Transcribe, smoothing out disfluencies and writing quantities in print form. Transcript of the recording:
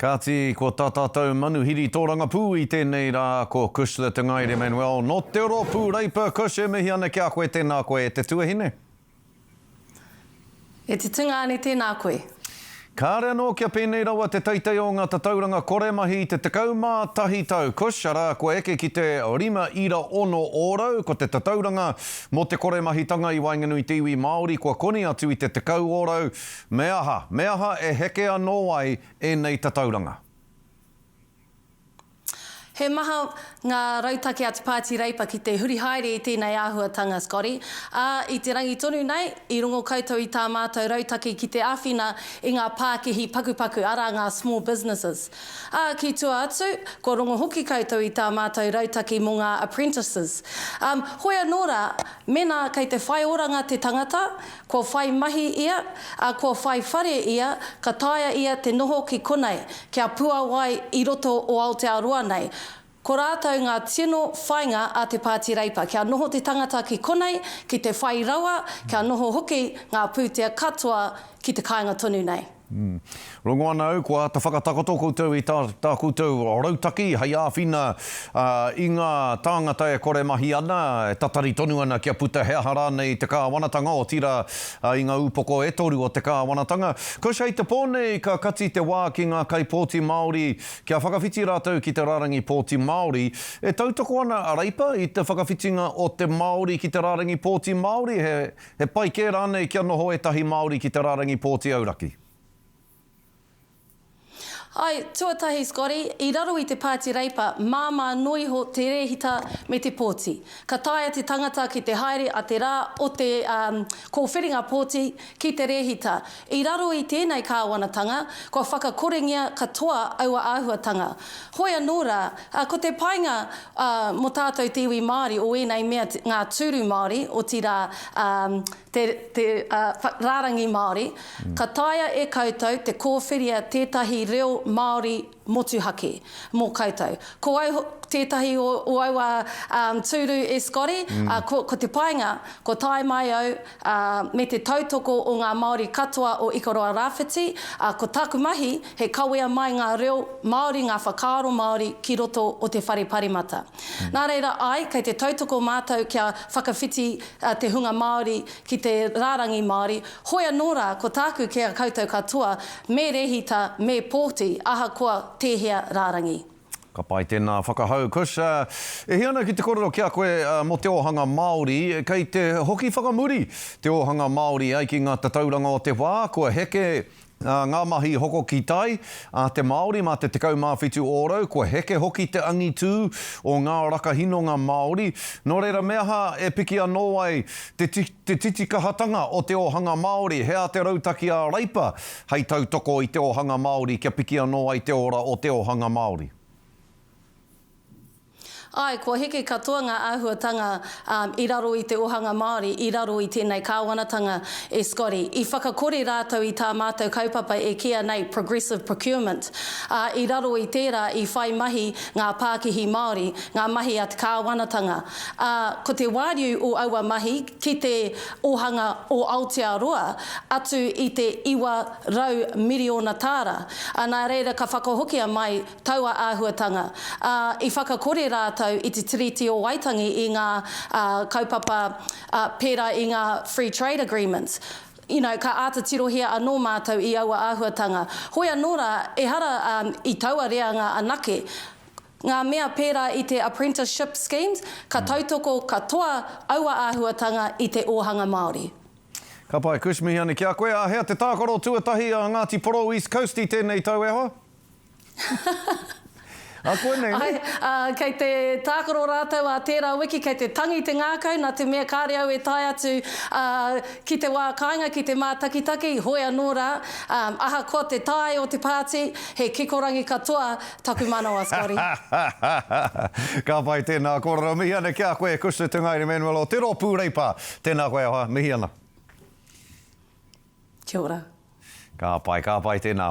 Kāti, ko tātātou manuhiri tōranga pū i tēnei rā, ko Kushla te ngaire Manuel. No te oro pū reipa, Kush e mihi ana kia koe tēnā koe, te tuahine? E te tungāne tēnā koe. Kāre anō kia pēnei rawa te teitei o ngā tatauranga kore mahi te tekau mā tahi tau. Kush, arā, koe eke ki te 5.1 ōrau, ko te tatauranga mo te kore mahitanga i Wainganui Tiwi Māori, kua koni atu i te tekau ōrau. Me aha e heke anō ai e nei tatauranga. He maha ngā rautake atu Pāti Reipa ki te huri haere i tēnei āhuatanga, Scotty. I te rangi tonu nei, i rungo koutou i tā mātou rautake ki te āwhina i ngā pākehi pakupaku ara ngā small businesses. Ki tua atu, ko rungo hoki koutou i tā mātou rautake mō ngā apprentices. Hoi anōra, mena kei te whai oranga te tangata, ko whai mahi ia, ko whai whare ia, ka taia ia te noho ki konei, kia pua wai i roto o Aotearoa nei. Ko rātou ngā tino whainga a te Pāti Reipa. Kia noho te tangata ki konei, ki te whai rawa, kia noho hoki ngā pūtea katoa ki te kāinga tonu nei. Rongo ana au, kua ta whakatakoto koutou i tā koutou rautaki, hei āwhina i ngā tāngata e kore mahi ana, e tatari tonu ana kia puta heahara nei te kāwanatanga o tira i ngā upoko e toru o te kāwanatanga. Kush hei te pōnei ka kati te wā ki ngā kai Pōti Māori, kia whakawhiti rātou ki te Rārangi Pōti Māori, e tautoko ana a Reipa i te whakawhitinga o te Māori ki te Rārangi Pōti Māori, he pai kē rānei kia noho e tahi Māori ki te Rārangi Pōti Auraki. Ai, tuatahi, Scotty, i raro i te Pāti Reipa, māma noi ho te rehita me te pōti. Ka taia te tangata ki te haere a te rā o te kōwhiringa pōti ki te rehita. I raro i tēnei kāwanatanga, ko whakakorengia katoa aua āhuatanga. Hoi anōra, ko te painga mo tātou tiwi Māori o enei mea ngā tūru Māori o tira te Rārangi Māori, ka taia e koutou te kōwhiria tētahi reo Māori motuhake mō koutou. Ko au tētahi o aua tūru e Scotty, ko te painga, ko tae mai au me te tautoko o ngā Māori katoa o Ikaroa Rāwhiti, ko taku mahi he kawea mai ngā reo Māori, ngā whakaaro Māori ki roto o te whare parimata. Nā reira ai, kei te tautoko mātou kia whakawhiti te hunga Māori ki te Rārangi Māori, hoi anōra ko tāku kia koutou katoa me rehita, me pōti, aha koa tēhea Rārangi. Ka pai tēnā whakahau. Kush, e hiana ki te korero kia koe mo te ohanga Māori, kei te hoki whakamuri te ohanga Māori ai ki ngā tatauranga o te wā, kua heke ngā mahi hoko ki tai, te Māori mā te tekau mawhitu ōrau, kua heke hoki te angitū o ngā rakahinonga Māori. Nō reira meaha e piki anō ai te titikahatanga o te ohanga Māori, hea te rautaki a Reipa, hei tautoko i te ohanga Māori, kia piki anō ai te ora o te ohanga Māori. Ai, kua heke katoa ngā āhuatanga i raro i te ohanga Māori, i raro i tēnei kāwanatanga e Scotty. I whakakore rātou i tā mātou kaupapa e kia nei progressive procurement. I raro i tērā i whai mahi ngā Pākehi Māori, ngā mahi a te kāwanatanga. Ko te wāriu o aua mahi ki te ohanga o Aotearoa atu i te 2 miriona tāra. Nā reira ka whakahokia mai taua āhuatanga. I whakakore rātou i te tiriti o Waitangi i ngā kaupapa pērā i ngā free trade agreements. Ka āta tirohia anō mātou i aua āhuatanga. Hoi anōra, e hara i taua rea ngā anake, ngā mea pērā i te apprenticeship schemes, ka tautoko katoa aua āhuatanga i te ohanga Māori. Ka pai, Kush mihi ane kia koe, hea te tākoro tuatahi a Ngāti Poro East Coast i tēnei tau e hoa? A koe nei, nei? Kei te tākoro rātou a tērā wiki, kei te tangi te ngākau, nā te mea kāre au e tai atu ki te wā kāinga, ki te mātakitaki, hoi anōra, aha ko te tai o te pāti, he kikorangi katoa, taku manawa, Scotty. Ka pai tēnā korora, mihi ana kia koe, Kush te ngaire Manuel o te Ropu Reipa, tēnā koe hoa, mihi ana. Kia ora. Ka pai tēnā.